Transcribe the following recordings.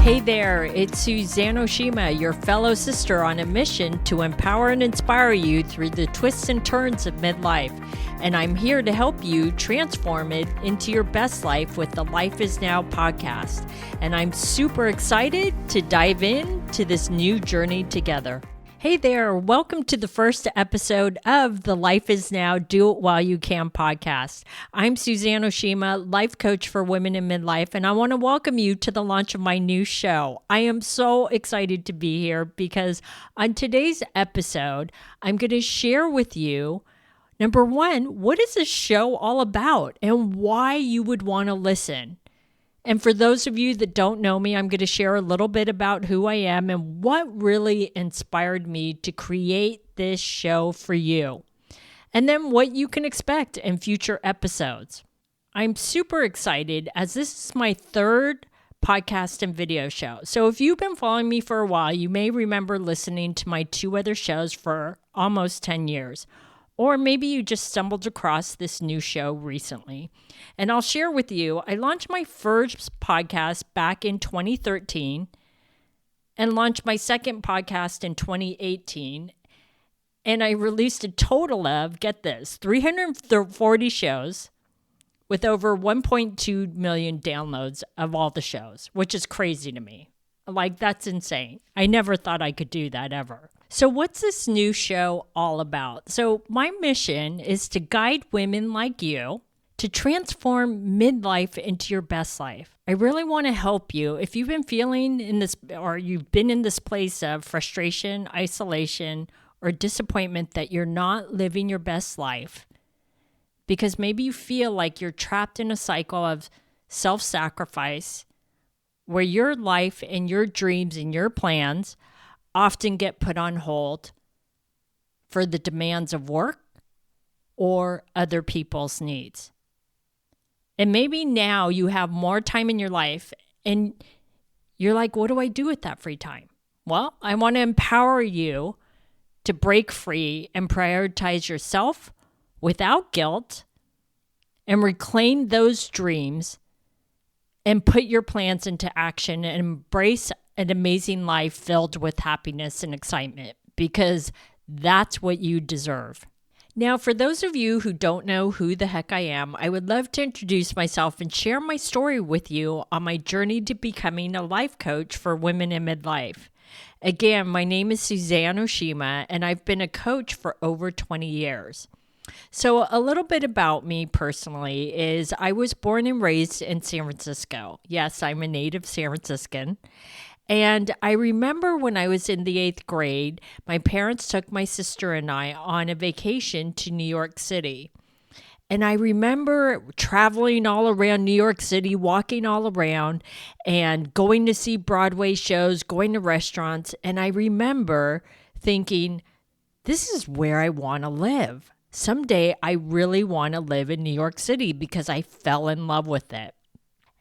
Hey there, it's Suzanne Oshima, your fellow sister on a mission to empower and inspire you through the twists and turns of midlife. And I'm here to help you transform it into your best life with the Life is Now podcast. And I'm super excited to dive into this new journey together. Hey there, welcome to the first episode of the Life is Now Do It While You Can podcast. I'm Suzanne Oshima, life coach for women in midlife, and I want to welcome you to the launch of my new show. I am so excited to be here because on today's episode, I'm going to share with you, number one, what is this show all about and why you would want to listen. And for those of you that don't know me, I'm going to share a little bit about who I am and what really inspired me to create this show for you. And then what you can expect in future episodes. I'm super excited as this is my third podcast and video show. So if you've been following me for a while, you may remember listening to my two other shows for almost 10 years. Or maybe you just stumbled across this new show recently. And I'll share with you, I launched my first podcast back in 2013 and launched my second podcast in 2018. And I released a total of, get this, 340 shows with over 1.2 million downloads of all the shows, which is crazy to me. Like, that's insane. I never thought I could do that ever. So what's this new show all about? So my mission is to guide women like you to transform midlife into your best life. I really want to help you if you've been feeling in this, or you've been in this place of frustration, isolation, or disappointment that you're not living your best life. Because maybe you feel like you're trapped in a cycle of self-sacrifice where your life and your dreams and your plans often get put on hold for the demands of work or other people's needs. And maybe now you have more time in your life and you're like, what do I do with that free time? Well, I want to empower you to break free and prioritize yourself without guilt and reclaim those dreams and put your plans into action and embrace an amazing life filled with happiness and excitement, because that's what you deserve. Now, for those of you who don't know who the heck I am, I would love to introduce myself and share my story with you on my journey to becoming a life coach for women in midlife. Again, my name is Suzanne Oshima, and I've been a coach for over 20 years. So a little bit about me personally is I was born and raised in San Francisco. Yes, I'm a native San Franciscan. And I remember when I was in the 8th grade, my parents took my sister and I on a vacation to New York City. And I remember traveling all around New York City, walking all around and going to see Broadway shows, going to restaurants. And I remember thinking, this is where I want to live. Someday I really want to live in New York City because I fell in love with it.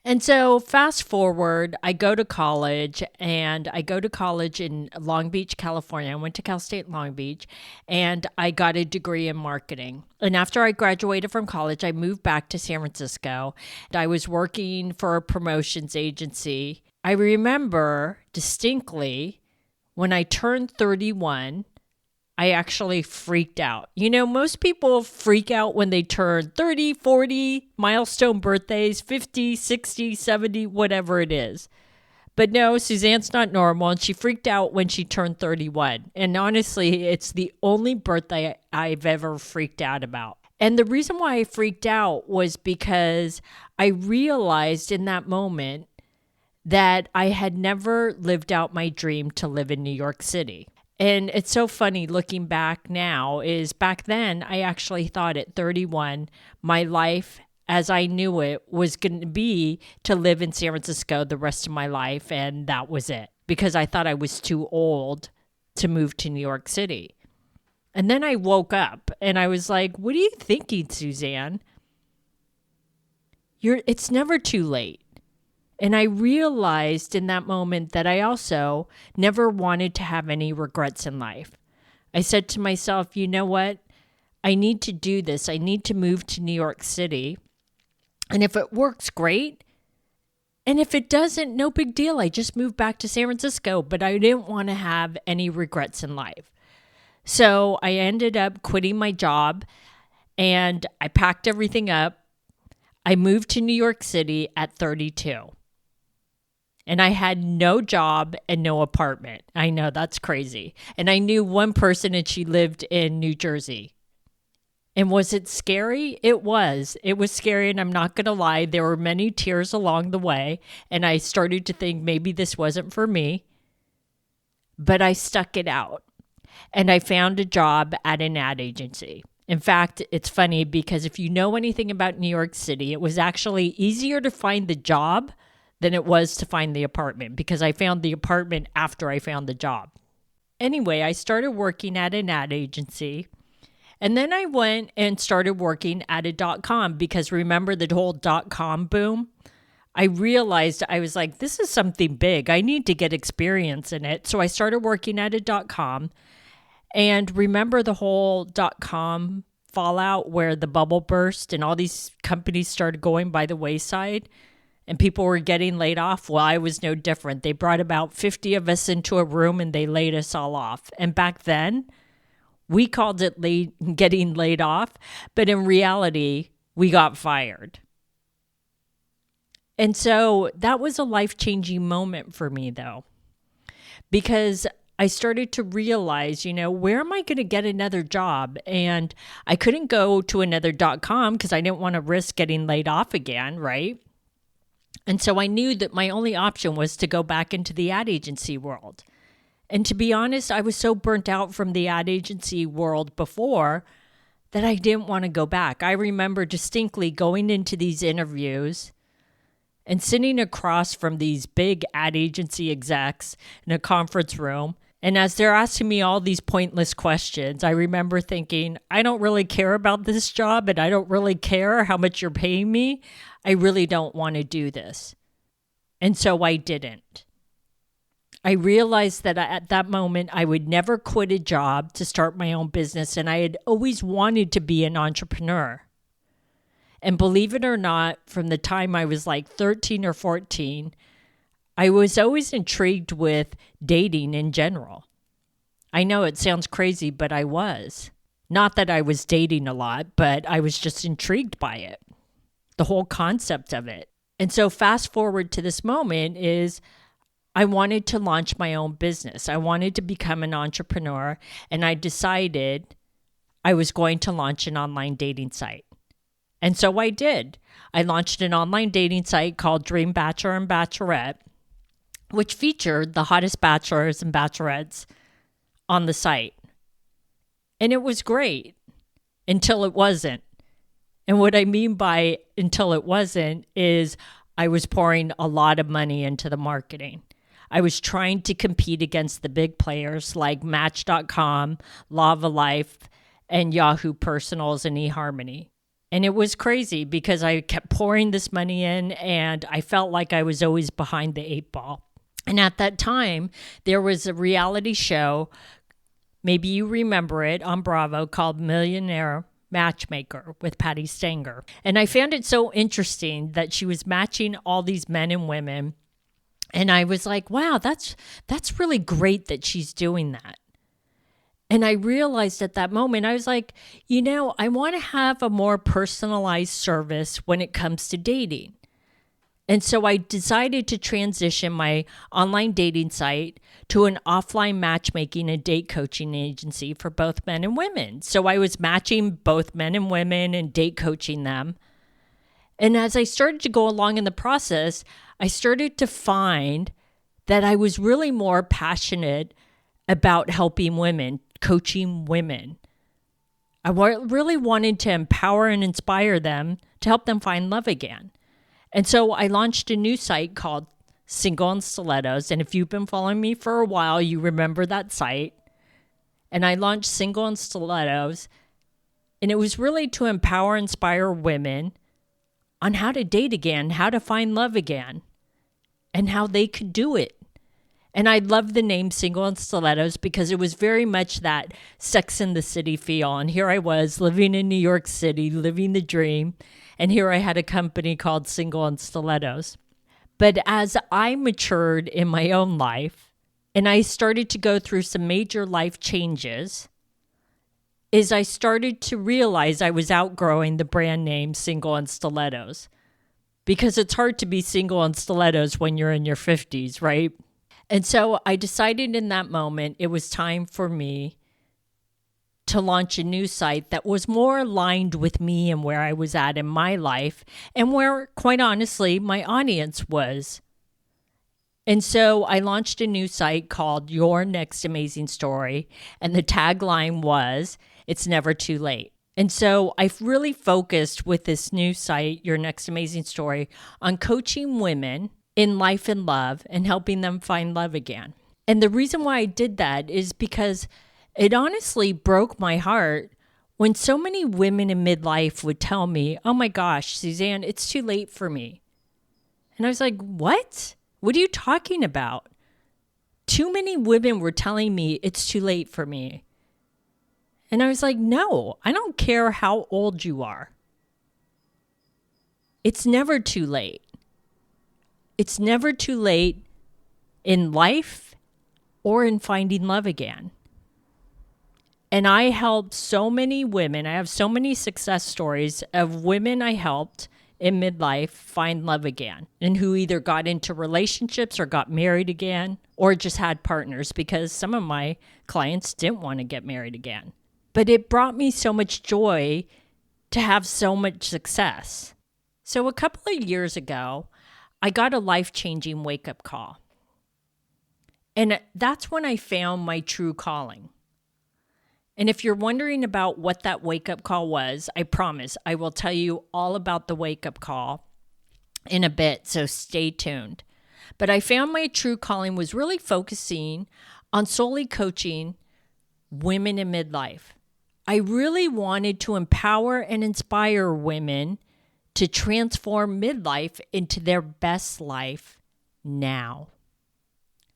And so fast forward, I go to college, and I go to college in Long Beach, California. I went to Cal State Long Beach, and I got a degree in marketing. And after I graduated from college, I moved back to San Francisco. I was working for a promotions agency. I remember distinctly when I turned 31, I actually freaked out. You know, most people freak out when they turn 30, 40, milestone birthdays, 50, 60, 70, whatever it is. But no, Suzanne's not normal, and she freaked out when she turned 31. And honestly, it's the only birthday I've ever freaked out about. And the reason why I freaked out was because I realized in that moment that I had never lived out my dream to live in New York City. And it's so funny looking back now is back then I actually thought at 31, my life as I knew it was going to be to live in San Francisco the rest of my life. And that was it, because I thought I was too old to move to New York City. And then I woke up and I was like, what are you thinking, Suzanne? It's never too late. And I realized in that moment that I also never wanted to have any regrets in life. I said to myself, you know what? I need to do this. I need to move to New York City. And if it works, great. And if it doesn't, no big deal. I just moved back to San Francisco, but I didn't want to have any regrets in life. So I ended up quitting my job and I packed everything up. I moved to New York City at 32. And I had no job and no apartment. I know, that's crazy. And I knew one person and she lived in New Jersey. And was it scary? It was. It was scary, and I'm not going to lie. There were many tears along the way, and I started to think maybe this wasn't for me. But I stuck it out, and I found a job at an ad agency. In fact, it's funny because if you know anything about New York City, it was actually easier to find the job than it was to find the apartment, because I found the apartment after I found the job. Anyway, I started working at an ad agency, and then I went and started working at a .com, because remember the whole .com boom? I realized, I was like, this is something big. I need to get experience in it. So I started working at a .com, and remember the whole .com fallout where the bubble burst and all these companies started going by the wayside? And people were getting laid off. Well, I was no different. They brought about 50 of us into a room and they laid us all off. And back then, we called it getting laid off, but in reality, we got fired. And so that was a life-changing moment for me, though, because I started to realize, where am I going to get another job? And I couldn't go to another .com because I didn't want to risk getting laid off again, right? And so I knew that my only option was to go back into the ad agency world. And to be honest, I was so burnt out from the ad agency world before that I didn't want to go back. I remember distinctly going into these interviews and sitting across from these big ad agency execs in a conference room. And as they're asking me all these pointless questions, I remember thinking, I don't really care about this job, and I don't really care how much you're paying me. I really don't want to do this. And so I didn't. I realized that at that moment, I would never quit a job to start my own business, and I had always wanted to be an entrepreneur. And believe it or not, from the time I was like 13 or 14, I was always intrigued with dating in general. I know it sounds crazy, but I was. Not that I was dating a lot, but I was just intrigued by it, the whole concept of it. And so fast forward to this moment is I wanted to launch my own business. I wanted to become an entrepreneur, and I decided I was going to launch an online dating site. And so I did. I launched an online dating site called Dream Bachelor and Bachelorette, which featured the hottest bachelors and bachelorettes on the site. And it was great until it wasn't. And what I mean by until it wasn't is I was pouring a lot of money into the marketing. I was trying to compete against the big players like Match.com, Lava Life, and Yahoo Personals and eHarmony. And it was crazy because I kept pouring this money in and I felt like I was always behind the eight ball. And at that time, there was a reality show, maybe you remember it, on Bravo called Millionaire Matchmaker with Patty Stanger. And I found it so interesting that she was matching all these men and women. And I was like, wow, that's really great that she's doing that. And I realized at that moment, I was like, I want to have a more personalized service when it comes to dating. And so I decided to transition my online dating site to an offline matchmaking and date coaching agency for both men and women. So I was matching both men and women and date coaching them. And as I started to go along in the process, I started to find that I was really more passionate about helping women, coaching women. I really wanted to empower and inspire them to help them find love again. And so I launched a new site called Single in Stilettos. And if you've been following me for a while, you remember that site. And I launched Single in Stilettos. And it was really to empower, inspire women on how to date again, how to find love again, and how they could do it. And I love the name Single in Stilettos because it was very much that Sex and the City feel. And here I was living in New York City, living the dream. And here I had a company called Single in Stilettos. But as I matured in my own life and I started to go through some major life changes, is I started to realize I was outgrowing the brand name Single and Stilettos, because it's hard to be single in stilettos when you're in your 50s, right? And so I decided in that moment it was time for me to launch a new site that was more aligned with me and where I was at in my life and where, quite honestly, my audience was. And so I launched a new site called Your Next Amazing Story, and the tagline was, "It's never too late." And so I've really focused with this new site, Your Next Amazing Story, on coaching women in life and love and helping them find love again. And the reason why I did that is because it honestly broke my heart when so many women in midlife would tell me, "Oh my gosh, Suzanne, it's too late for me." And I was like, what? What are you talking about? Too many women were telling me it's too late for me. And I was like, no, I don't care how old you are. It's never too late. It's never too late in life or in finding love again. And I helped so many women. I have so many success stories of women I helped in midlife find love again, and who either got into relationships or got married again or just had partners, because some of my clients didn't want to get married again. But it brought me so much joy to have so much success. So a couple of years ago, I got a life-changing wake-up call. And that's when I found my true calling. And if you're wondering about what that wake-up call was, I promise I will tell you all about the wake-up call in a bit, so stay tuned. But I found my true calling was really focusing on solely coaching women in midlife. I really wanted to empower and inspire women to transform midlife into their best life now.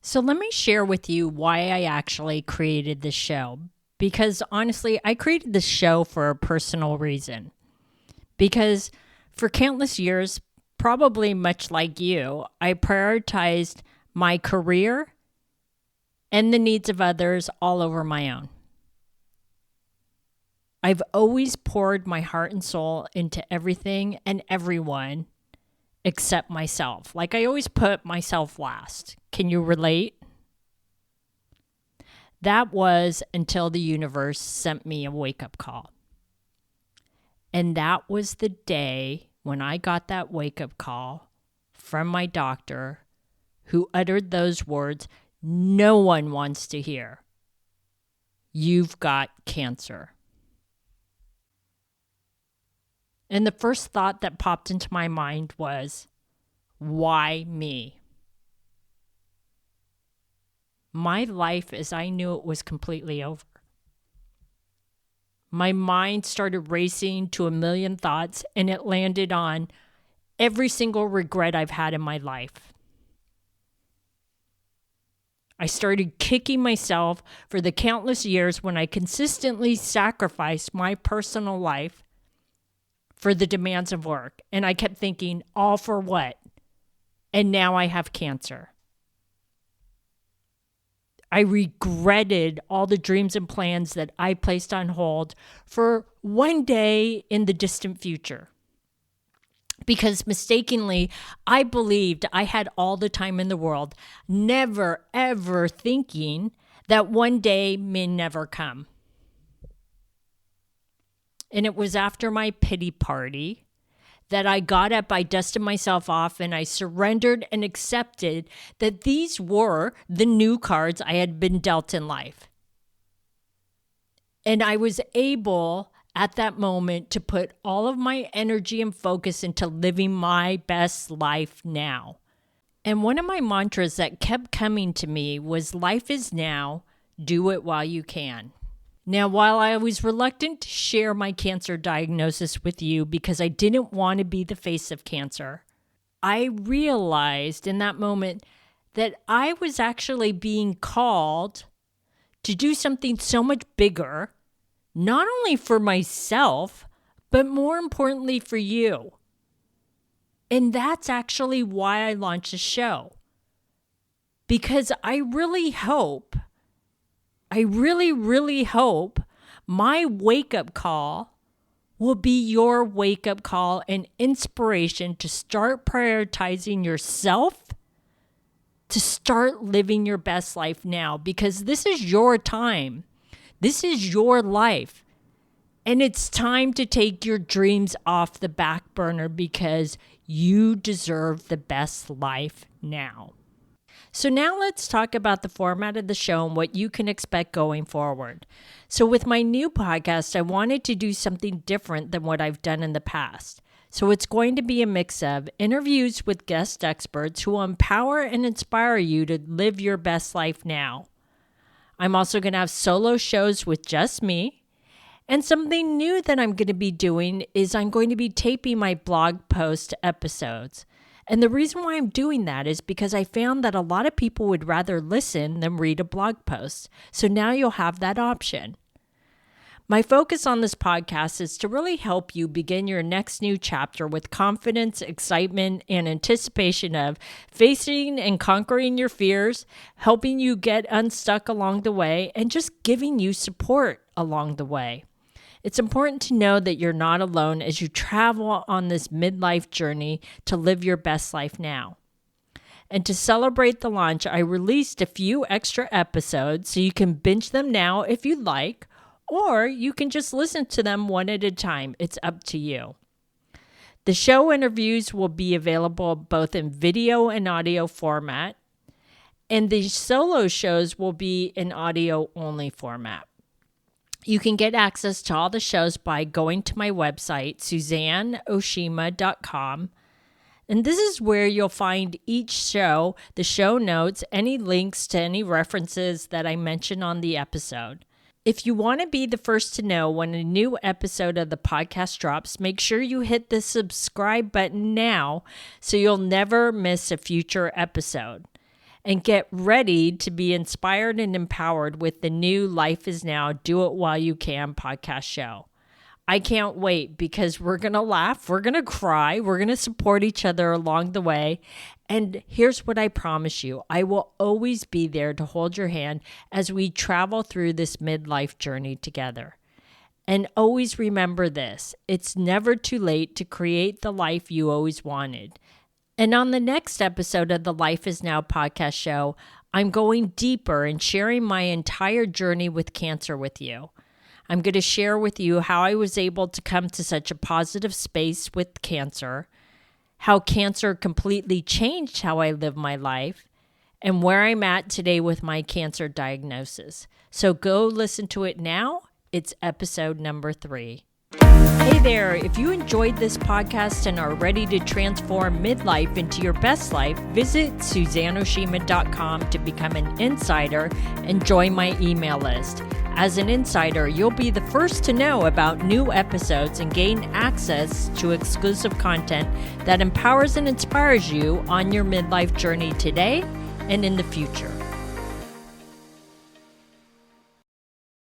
So let me share with you why I actually created this show. Because honestly, I created this show for a personal reason. Because for countless years, probably much like you, I prioritized my career and the needs of others all over my own. I've always poured my heart and soul into everything and everyone except myself. Like, I always put myself last. Can you relate? That was until the universe sent me a wake-up call. And that was the day when I got that wake-up call from my doctor, who uttered those words no one wants to hear. "You've got cancer." And the first thought that popped into my mind was, why me? My life as I knew it was completely over. My mind started racing to a million thoughts, and it landed on every single regret I've had in my life. I started kicking myself for the countless years when I consistently sacrificed my personal life for the demands of work. And I kept thinking, all for what? And now I have cancer. I regretted all the dreams and plans that I placed on hold for one day in the distant future. Because mistakenly, I believed I had all the time in the world, never, ever thinking that one day may never come. And it was after my pity party that I got up, I dusted myself off, and I surrendered and accepted that these were the new cards I had been dealt in life. And I was able at that moment to put all of my energy and focus into living my best life now. And one of my mantras that kept coming to me was, life is now, do it while you can. Now, while I was reluctant to share my cancer diagnosis with you because I didn't want to be the face of cancer, I realized in that moment that I was actually being called to do something so much bigger, not only for myself, but more importantly for you. And that's actually why I launched a show. Because I really hope, I really hope my wake-up call will be your wake-up call and inspiration to start prioritizing yourself, to start living your best life now, because this is your time. This is your life. And it's time to take your dreams off the back burner because you deserve the best life now. So now let's talk about the format of the show and what you can expect going forward. So with my new podcast, I wanted to do something different than what I've done in the past. So it's going to be a mix of interviews with guest experts who will empower and inspire you to live your best life now. I'm also going to have solo shows with just me. And something new that I'm going to be doing is I'm going to be taping my blog post episodes. And the reason why I'm doing that is because I found that a lot of people would rather listen than read a blog post. So now you'll have that option. My focus on this podcast is to really help you begin your next new chapter with confidence, excitement, and anticipation of facing and conquering your fears, helping you get unstuck along the way, and just giving you support along the way. It's important to know that you're not alone as you travel on this midlife journey to live your best life now. And to celebrate the launch, I released a few extra episodes so you can binge them now if you'd like, or you can just listen to them one at a time. It's up to you. The show interviews will be available both in video and audio format, and the solo shows will be in audio-only format. You can get access to all the shows by going to my website, SuzanneOshima.com. And this is where you'll find each show, the show notes, any links to any references that I mention on the episode. If you want to be the first to know when a new episode of the podcast drops, make sure you hit the subscribe button now so you'll never miss a future episode. And get ready to be inspired and empowered with the new Life is Now, Do It While You Can podcast show. I can't wait because we're going to laugh, we're going to cry, we're going to support each other along the way. And here's what I promise you. I will always be there to hold your hand as we travel through this midlife journey together. And always remember this, it's never too late to create the life you always wanted. And on the next episode of the Life is Now podcast show, I'm going deeper and sharing my entire journey with cancer with you. I'm going to share with you how I was able to come to such a positive space with cancer, how cancer completely changed how I live my life, and where I'm at today with my cancer diagnosis. So go listen to it now. It's episode number 3. Hey there, if you enjoyed this podcast and are ready to transform midlife into your best life, visit SuzanneOshima.com to become an insider and join my email list. As an insider, you'll be the first to know about new episodes and gain access to exclusive content that empowers and inspires you on your midlife journey today and in the future.